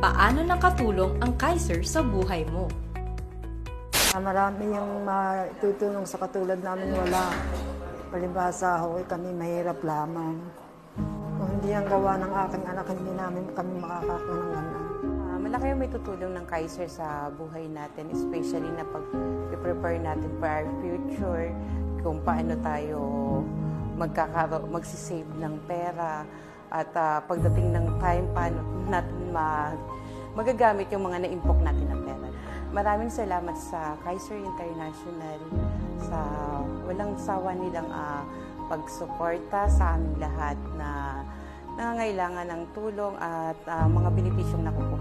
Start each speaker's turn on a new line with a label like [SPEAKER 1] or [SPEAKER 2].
[SPEAKER 1] Paano nakatulong ang Kaiser sa buhay mo?
[SPEAKER 2] Marami yung matutulong sa katulad namin wala. Palibhasa ako, kami mahirap lamang. Kung hindi ang gawa ng aking anak, hindi namin kami makakakuha ng ganon.
[SPEAKER 3] Malaki yung may tutulong ng Kaiser sa buhay natin, especially na pag-prepare natin for our future, kung paano tayo magsisave ng pera, at pagdating ng time, paano natin magagamit yung mga na-impok natin na pera. Maraming salamat sa Kaiser International sa walang sawa nilang pagsuporta sa aming lahat na nangangailangan ng tulong at mga benepisyong nakukuha